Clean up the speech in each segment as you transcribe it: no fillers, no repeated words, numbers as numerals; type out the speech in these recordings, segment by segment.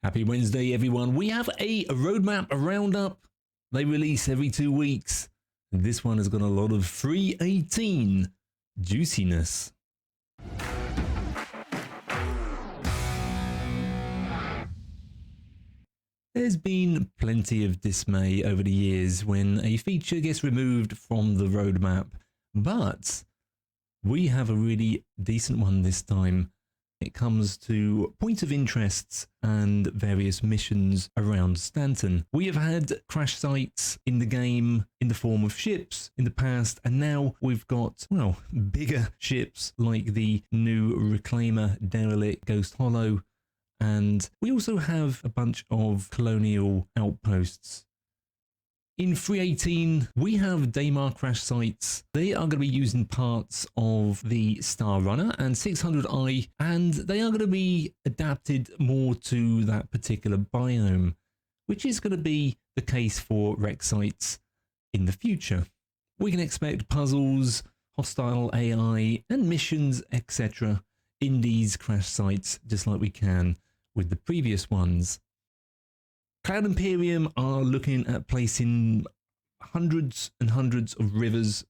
Happy Wednesday, everyone. We have a roadmap roundup. They release every 2 weeks. And this one has got a lot of 318 juiciness. There's been plenty of dismay over the years when a feature gets removed from the roadmap, but we have a really decent one this time. It comes to point of interests and various missions around Stanton. We have had crash sites in the game in the form of ships in the past, and now we've got, well, bigger ships like the new Reclaimer, Derelict, Ghost Hollow, and we also have a bunch of colonial outposts. In 318, we have Daymar crash sites. They are going to be using parts of the Star Runner and 600i, and they are going to be adapted more to that particular biome, which is going to be the case for wreck sites in the future. We can expect puzzles, hostile AI, and missions, etc. in these crash sites, just like we can with the previous ones. Cloud Imperium are looking at placing hundreds and hundreds of rivers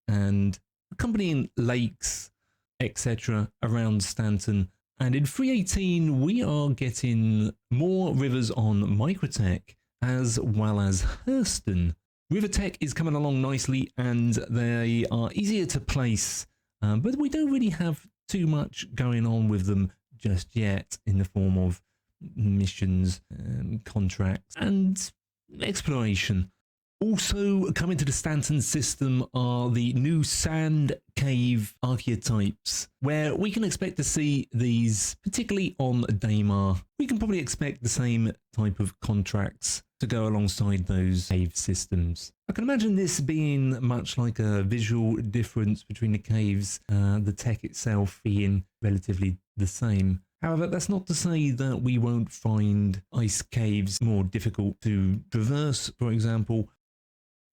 and accompanying lakes, etc. around Stanton. And in 318, we are getting more rivers on Microtech as well as Hurston. Rivertech is coming along nicely and they are easier to place, but we don't really have too much going on with them just yet in the form of missions, contracts, and exploration. Also coming to the Stanton system are the new sand cave archetypes, where we can expect to see these, particularly on Daymar. We can probably expect the same type of contracts to go alongside those cave systems. I can imagine this being much like a visual difference between the caves, the tech itself being relatively the same. However, that's not to say that we won't find ice caves more difficult to traverse, for example.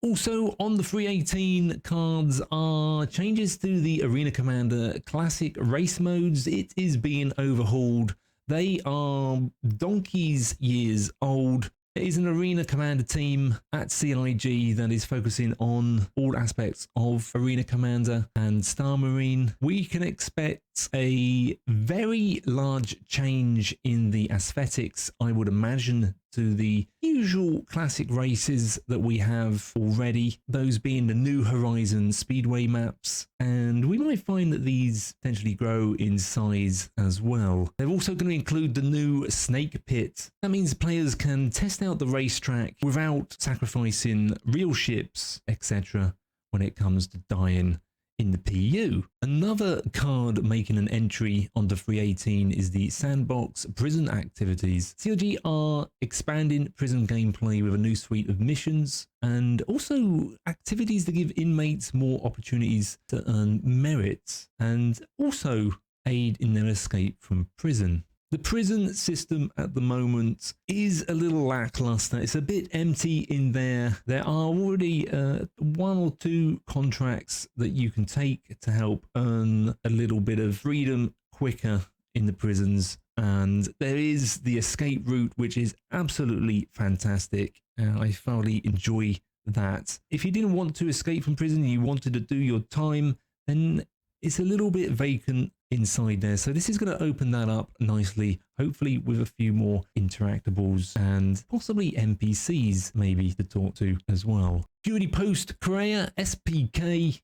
Also, on the 318 cards are changes to the Arena Commander Classic race modes. It is being overhauled. They are donkey's years old. There is an Arena Commander team at CLIG that is focusing on all aspects of Arena Commander and Star Marine. We can expect a very large change in the aesthetics, I would imagine, to the usual classic races that we have already, those being the New Horizon Speedway maps, and we might find that these potentially grow in size as well. They're also going to include the new Snake Pit. That means players can test out the racetrack without sacrificing real ships, etc. when it comes to dying in the PU. Another card making an entry onto 318 is the Sandbox Prison Activities. CLG are expanding prison gameplay with a new suite of missions and also activities that give inmates more opportunities to earn merits and also aid in their escape from prison. The prison system at the moment is a little lackluster. It's a bit empty in there. There are already 1 or 2 contracts that you can take to help earn a little bit of freedom quicker in the prisons. And there is the escape route, which is absolutely fantastic. I thoroughly enjoy that. If you didn't want to escape from prison and you wanted to do your time, then it's a little bit vacant inside there, so this is going to open that up nicely, hopefully with a few more interactables and possibly NPCs maybe to talk to as well. Security Post Korea SPK,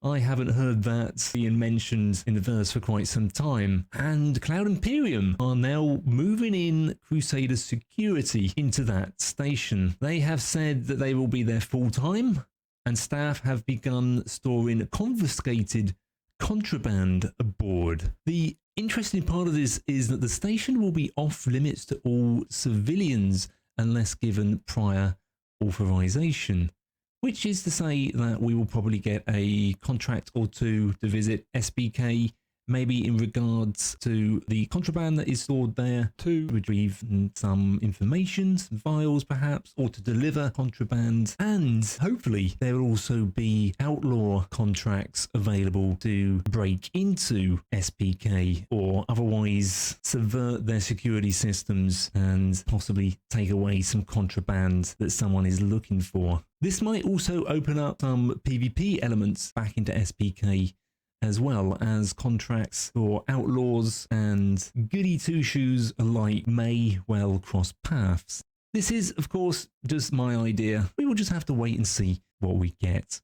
I haven't heard that being mentioned in the verse for quite some time. And Cloud Imperium are now moving in Crusader security into that station. They have said that they will be there full time, and staff have begun storing confiscated contraband aboard. The interesting part of this is that the station will be off limits to all civilians unless given prior authorization, which is to say that we will probably get a contract or two to visit SBK maybe in regards to the contraband that is stored there, to retrieve some information, some files perhaps, or to deliver contraband. And hopefully there will also be outlaw contracts available to break into SPK or otherwise subvert their security systems and possibly take away some contraband that someone is looking for. This might also open up some PvP elements back into SPK, as well as contracts for outlaws and goody two-shoes alike may well cross paths. This is, of course, just my idea. We will just have to wait and see what we get.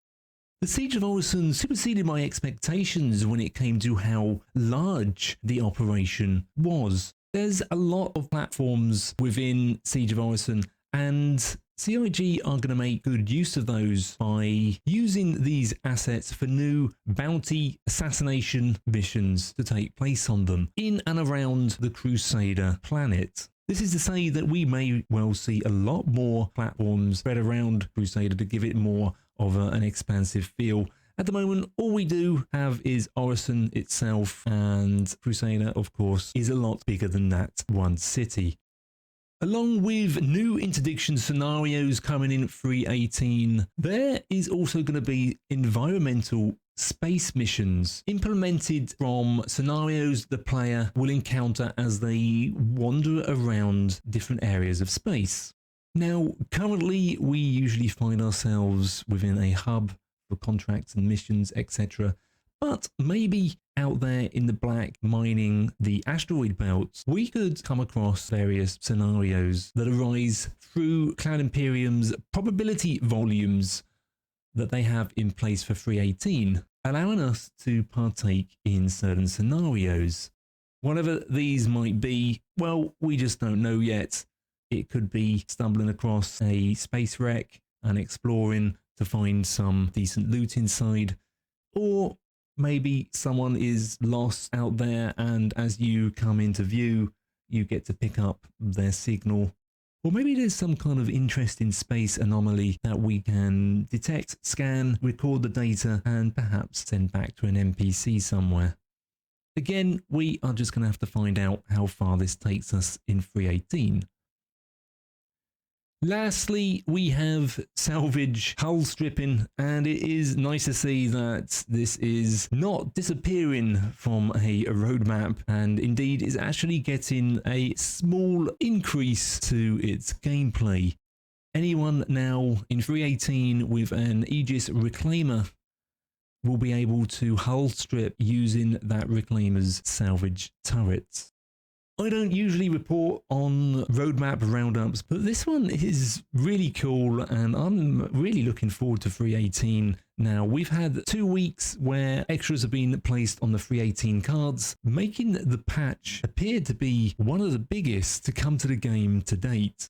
The Siege of Orison superseded my expectations when it came to how large the operation was. There's a lot of platforms within Siege of Orison, and CIG are going to make good use of those by using these assets for new bounty assassination missions to take place on them in and around the Crusader planet. This is to say that we may well see a lot more platforms spread around Crusader to give it more of an expansive feel. At the moment, all we do have is Orison itself, and Crusader, of course, is a lot bigger than that one city. Along with new interdiction scenarios coming in 3.18, there is also going to be environmental space missions implemented from scenarios the player will encounter as they wander around different areas of space. Now, currently, we usually find ourselves within a hub for contracts and missions, etc. But maybe out there in the black mining the asteroid belts, we could come across various scenarios that arise through Cloud Imperium's probability volumes that they have in place for 3.18, allowing us to partake in certain scenarios. Whatever these might be, well, we just don't know yet. It could be stumbling across a space wreck and exploring to find some decent loot inside, or maybe someone is lost out there and as you come into view, you get to pick up their signal. Or maybe there's some kind of interesting space anomaly that we can detect, scan, record the data, and perhaps send back to an NPC somewhere. Again, we are just going to have to find out how far this takes us in 3.18. Lastly, we have salvage hull stripping, and it is nice to see that this is not disappearing from a roadmap, and indeed is actually getting a small increase to its gameplay. Anyone now in 3.18 with an Aegis Reclaimer will be able to hull strip using that Reclaimer's salvage turrets. I don't usually report on roadmap roundups, but this one is really cool and I'm really looking forward to 3.18 now. We've had 2 weeks where extras have been placed on the 3.18 cards, making the patch appear to be one of the biggest to come to the game to date.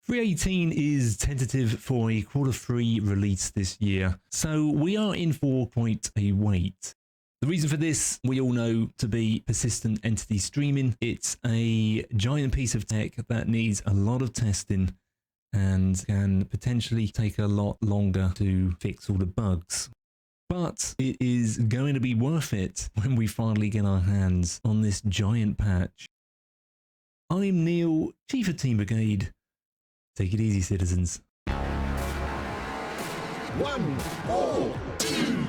3.18 is tentative for a Q3 release this year, so we are in for quite a wait. The reason for this, we all know to be persistent entity streaming. It's a giant piece of tech that needs a lot of testing and can potentially take a lot longer to fix all the bugs. But it is going to be worth it when we finally get our hands on this giant patch. I'm Neil, Chief of Team Brigade. Take it easy, citizens. 1, 4, 2,